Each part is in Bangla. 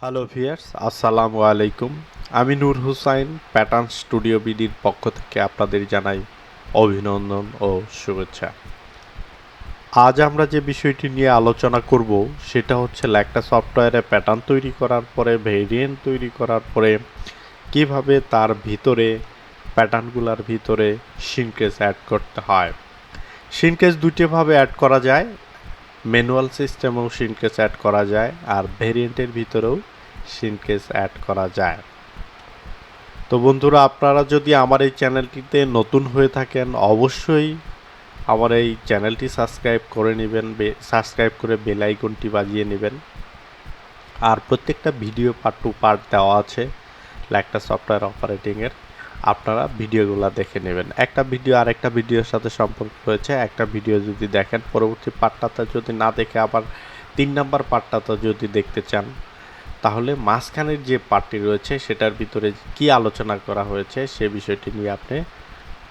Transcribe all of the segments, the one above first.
হ্যালো ভিয়ার্স, আসসালামু আলাইকুম। আমি নূর হুসাইন প্যাটার্ন স্টুডিও বিডির পক্ষ থেকে আপনাদের জানাই অভিনন্দন ও শুভেচ্ছা। আজ আমরা যে বিষয়টি নিয়ে আলোচনা করব সেটা হচ্ছে একটা সফটওয়্যারে প্যাটার্ন তৈরি করার পরে ভেরিয়েন্ট তৈরি করার পরে কিভাবে তার ভিতরে প্যাটার্নগুলোর ভিতরে শ্রিঙ্কেজ অ্যাড করতে হয়। শ্রিঙ্কেজ দুইভাবে অ্যাড করা যায়, ম্যানুয়াল সিস্টেমেও শ্রিঙ্কেজ অ্যাড করা যায় আর ভেরিয়েন্টের ভিতরেও শ্রিঙ্কেজ অ্যাড করা যায়। তো বন্ধুরা, আপনারা যদি আমার এই চ্যানেলটিতে নতুন হয়ে থাকেন অবশ্যই আমার এই চ্যানেলটি সাবস্ক্রাইব করে নেবেন, সাবস্ক্রাইব করে বেল আইকনটি বাজিয়ে নেবেন। আর প্রত্যেকটা ভিডিও পার্ট টু পার্ট দেওয়া আছে লেকট্রা সফটওয়্যার অপারেটিংয়ের, আপনারা ভিডিওগুলো দেখে নেবেন। একটা ভিডিও আরেকটা ভিডিওর সাথে সম্পর্ক রয়েছে। একটা ভিডিও যদি দেখেন পরবর্তী পার্টটাতে যদি না দেখে আবার 3 নাম্বার পার্টটাতে যদি দেখতে চান তাহলে মাঝখানের যে পার্টটি রয়েছে সেটার ভিতরে কি আলোচনা করা হয়েছে সে বিষয়টি নিয়ে আপনি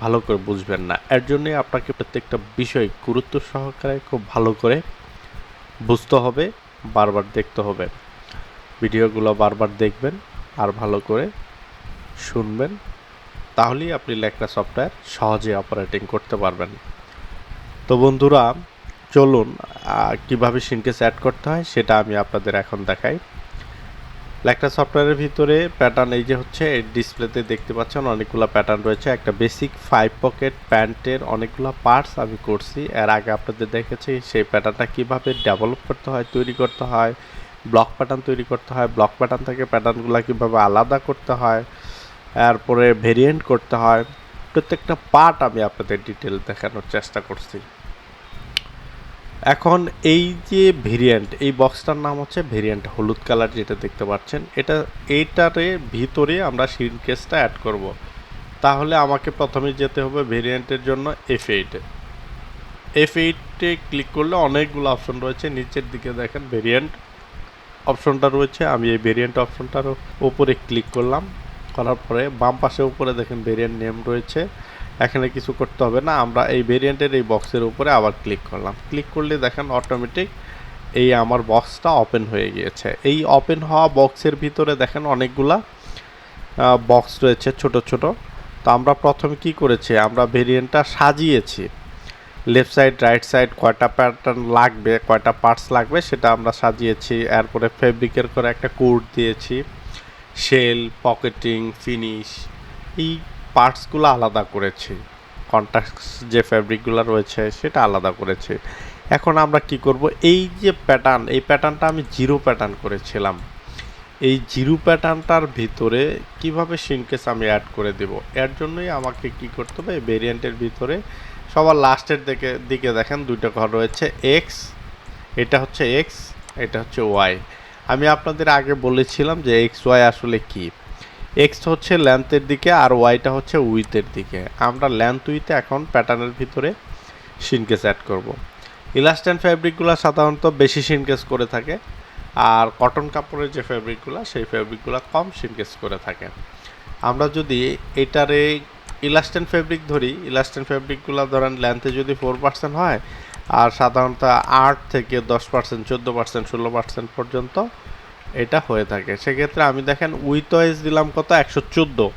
ভালো করে বুঝবেন না। এর জন্যই আপনাকে প্রত্যেকটা বিষয় গুরুত্ব সহকারে খুব ভালো করে বুঝতে হবে, বারবার দেখতে হবে। ভিডিওগুলো বারবার দেখবেন আর ভালো করে শুনবেন, তাহলেই আপনি লেকট্রা সফটওয়্যার সহজে অপারেটিং করতে পারবেন। তো বন্ধুরা, চলুন কিভাবে শ্রিঙ্কেজ অ্যাড করতে হয় সেটা আমি আপনাদের এখন দেখাই। লেকট্রা সফটওয়্যারের ভিতরে প্যাটার্ন এই যে হচ্ছে এই ডিসপ্লেতে দেখতে পাচ্ছেন অনেকগুলো প্যাটার্ন রয়েছে। একটা বেসিক 5 পকেট প্যান্টের অনেকগুলো পার্টস আমি করছি, এর আগে আপনাদের দেখেছি সেই প্যাটার্নটা কিভাবে ডেভেলপ করতে হয়, তৈরি করতে হয়, ব্লক প্যাটার্ন তৈরি করতে হয়, ব্লক প্যাটার্ন থেকে প্যাটার্নগুলো কিভাবে আলাদা করতে হয়, এরপরে ভেরিয়েন্ট করতে হয়। প্রত্যেকটা পার্ট আমি আপনাদের ডিটেল দেখানোর চেষ্টা করছি। এখন এই যে ভেরিয়েন্ট, এই বক্সটার নাম হচ্ছে ভেরিয়েন্ট, হলুদ কালার যেটা দেখতে পাচ্ছেন, এইটারে ভিতরে আমরা শ্রিঙ্কেজটা অ্যাড করব। তাহলে আমাকে প্রথমে যেতে হবে ভেরিয়েন্টের জন্য F8-এ ক্লিক করলে অনেকগুলো অপশন রয়েছে। নিচের দিকে দেখেন ভেরিয়েন্ট অপশনটা রয়েছে, আমি এই ভেরিয়েন্ট অপশনটার উপরে ক্লিক করলাম। করার পরে বাম পাশে উপরে দেখেন ভেরিয়েন্ট নেম রয়েছে, এখানে কিছু করতে হবে না। আমরা এই ভেরিয়েন্টের এই বক্সের উপরে আবার ক্লিক করলাম। ক্লিক করলে দেখেন অটোমেটিক এই আমার বক্সটা ওপেন হয়ে গিয়েছে। এই ওপেন হওয়া বক্সের ভিতরে দেখেন অনেকগুলা বক্স রয়েছে ছোট ছোট। তো আমরা প্রথমে কি করেছি, আমরা ভেরিয়েন্টটা সাজিয়েছি। লেফট সাইড রাইট সাইড কয়টা প্যাটার্ন লাগবে, কয়টা পার্টস লাগবে সেটা আমরা সাজিয়েছি। এরপরে ফেব্রিকের করে একটা কোড দিয়েছি, শেল, পকেটিং, ফিনিশ, এই পার্টসগুলো আলাদা করেছি। কন্ট্রাস্ট যে ফ্যাব্রিকগুলো রয়েছে সেটা আলাদা করেছি। এখন আমরা কি করব, এই যে প্যাটার্ন, এই প্যাটার্নটা আমি জিরো প্যাটার্ন করেছিলাম। এই জিরো প্যাটার্নটার ভিতরে কিভাবে শ্রিঙ্কেজ আমি অ্যাড করে দেব, এর জন্যই আমাকে কি করতে হবে, ভেরিয়েন্টের ভিতরে সবার লাস্টের দিকে দেখেন দুইটা ঘর রয়েছে, এক্স, এটা হচ্ছে এক্স, এটা হচ্ছে ওয়াই। আমি আপনাদের আগে বলেছিলাম যে এক্স ওয়াই আসলে কি। এক্স হচ্ছে লেন্থের দিকে আর ওয়াইটা হচ্ছে উইথের দিকে। আমরা লেন্থ উইথে এখন প্যাটার্নের ভিতরে শ্রিঙ্কেজ অ্যাড করব। ইলাস্টেন ফ্যাব্রিকগুলো সাধারণত বেশি শ্রিঙ্কেজ করে থাকে, আর কটন কাপড়ের যে ফ্যাব্রিকগুলো সেই ফ্যাব্রিকগুলো কম শ্রিঙ্কেজ করে থাকে। আমরা যদি এটারে ইলাস্টেন ফ্যাব্রিক ধরি, ইলাস্টেন ফ্যাব্রিকগুলো ধরেন লেন্থে যদি 4% হয় আর সাধারণত 8 থেকে 10%, 14%, 16% পর্যন্ত এটা হয়ে থাকে। সেক্ষেত্রে আমি দেখেন উইথ ওয়াইজ দিলাম কত, 114।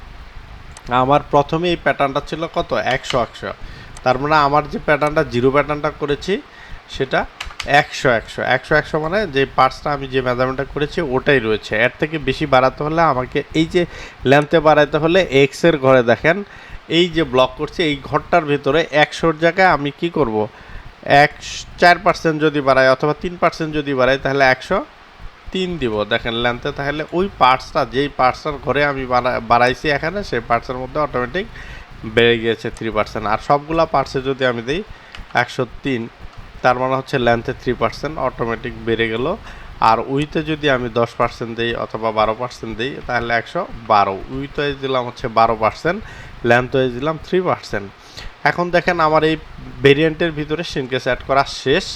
আমার প্রথমে এই প্যাটার্নটা ছিল কত, 100। তার মানে আমার যে প্যাটার্নটা জিরো প্যাটার্নটা করেছি সেটা 100 মানে যে পার্টসটা আমি যে মেজারমেন্টটা করেছি ওটাই রয়েছে। এর থেকে বেশি বাড়াতে হলে আমাকে এই যে লেন্থে বাড়াইতে হলে এক্সের ঘরে দেখেন এই যে ব্লক করছি এই ঘরটার ভিতরে 100-র জায়গায় আমি কি করব, 4% যদি বাড়াই অথবা 3% যদি বাড়াই তাহলে 103 দিব দেখেন লেন্থে। তাহলে ওই পার্টসটা, যেই পার্টসটার ঘরে আমি বাড়াইছি এখানে, সেই পার্টসের মধ্যে অটোমেটিক বেড়ে গিয়েছে 3%। আর সবগুলা পার্টসে যদি আমি দিই 103, তার মানে হচ্ছে লেন্থে 3% অটোমেটিক বেড়ে গেল। আর উইথে যদি আমি 10% দিই অথবা 12% দিই তাহলে 112। উইথ ওয়াইজ দিলাম হচ্ছে 12%, লেন্থ ওয়াইজ দিলাম 3%। এখন দেখেন আমার এই ভেরিয়েন্টের ভিতরে শ্রিঙ্কেজ অ্যাড করা শেষ।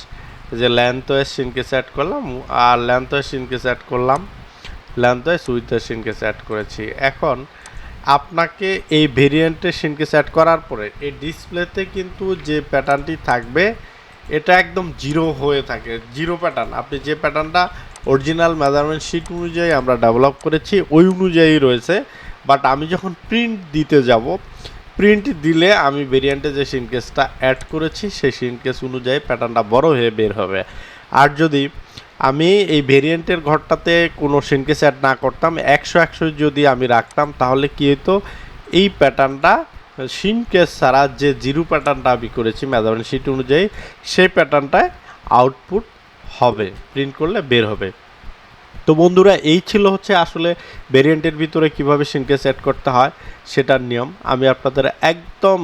যে লেন্থ ওয়াইজ শ্রিঙ্কেজ অ্যাড করলাম আর লেন্থ ওয়াইজ শ্রিঙ্কেজ অ্যাড করলাম, length wise width wise shrinkage add করেছি। এখন আপনাকে এই ভেরিয়েন্টে শ্রিঙ্কেজ অ্যাড করার পরে এই ডিসপ্লেতে কিন্তু যে প্যাটার্নটি থাকবে এটা একদম জিরো হয়ে থাকে, জিরো প্যাটার্ন। আপনি যে প্যাটার্নটা অরিজিনাল মেজারমেন্ট শিট অনুযায়ী আমরা ডেভেলপ করেছি, ওই অনুযায়ী রয়েছে। বাট আমি যখন প্রিন্ট দিতে যাব, প্রিন্ট দিলে আমি ভেরিয়েন্টে যে শ্রিনকেজটা অ্যাড করেছি সেই শ্রিনকেজ অনুযায়ী প্যাটার্নটা বড় হয়ে বের হবে। আর যদি আমি এই ভেরিয়েন্টের ঘরটাতে কোনো শ্রিনকেজ অ্যাড না করতাম, 100 যদি আমি রাখতাম, তাহলে কী হতো, এই প্যাটার্নটা শ্রিনকেজ ছাড়া যে জিরো প্যাটার্নটা আমি করেছি মেজারমেন্ট শিট অনুযায়ী, সেই প্যাটার্নটায় আউটপুট হবে, প্রিন্ট করলে বের হবে। তো বন্ধুরা, এই ছিল হচ্ছে আসলে ভেরিয়েন্টের ভিতরে কিভাবে শ্রিনকেজ অ্যাড করতে হয় সেটার নিয়ম। আমি আপনাদের একদম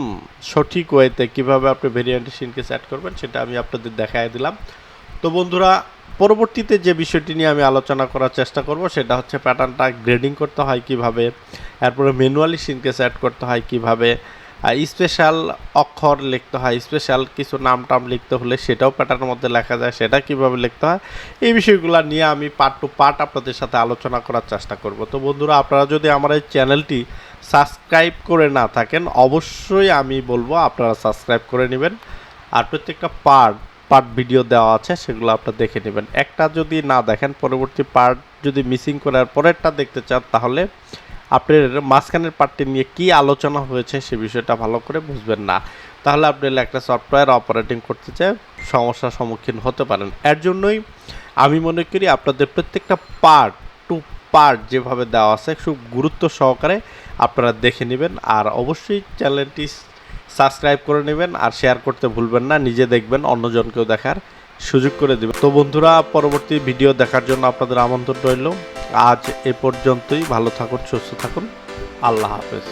সঠিক ওয়েতে কিভাবে আপনি ভেরিয়েন্টের শ্রিনকেজ অ্যাড করবেন সেটা আমি আপনাদের দেখাই দিলাম। তো বন্ধুরা, পরবর্তীতে যে বিষয়টি নিয়ে আমি আলোচনা করার চেষ্টা করব সেটা হচ্ছে প্যাটার্নটা গ্রেডিং করতে হয় কিভাবে, এরপরে ম্যানুয়ালি শ্রিনকেজ অ্যাড করতে হয় কিভাবে, স্পেশাল অক্ষর লিখতে হয়, স্পেশাল কিছু নাম টাম লিখতে হলে সেটাও প্যাটার্নের মধ্যে লেখা যায়, সেটা কিভাবে লিখতে হয়, এই বিষয়গুলো নিয়ে আমি পার্ট টু পার্ট আপনাদের সাথে আলোচনা করার চেষ্টা করব। তো বন্ধুরা, আপনারা যদি আমার এই চ্যানেলটি সাবস্ক্রাইব করে না থাকেন, অবশ্যই আমি বলবো আপনারা সাবস্ক্রাইব করে নেবেন। আর প্রত্যেকটা পার্ট ভিডিও দেওয়া আছে, সেগুলো আপনারা দেখে নেবেন। একটা যদি না দেখেন, পরবর্তী পার্ট যদি মিসিং করার পরেরটা দেখতে চান, তাহলে আপনার মাঝখানের পার্টটি নিয়ে কি আলোচনা হয়েছে সে বিষয়টা ভালো করে বুঝবেন না, তাহলে আপনি একটা সফটওয়্যার অপারেটিং করতে চাই সমস্যার সম্মুখীন হতে পারেন। এর জন্যই আমি মনে করি আপনাদের প্রত্যেকটা পার্ট টু পার্ট যেভাবে দেওয়া আছে খুব গুরুত্ব সহকারে আপনারা দেখে নেবেন। আর অবশ্যই চ্যানেলটি সাবস্ক্রাইব করে নেবেন আর শেয়ার করতে ভুলবেন না, নিজে দেখবেন, অন্যজনকেও দেখার সুযোগ করে দেবেন। তো বন্ধুরা, পরবর্তী ভিডিও দেখার জন্য আপনাদের আমন্ত্রণ রইল। আজ এ পর্যন্তই। ভালো থাকুন, সুস্থ থাকুন, আল্লাহ হাফেজ।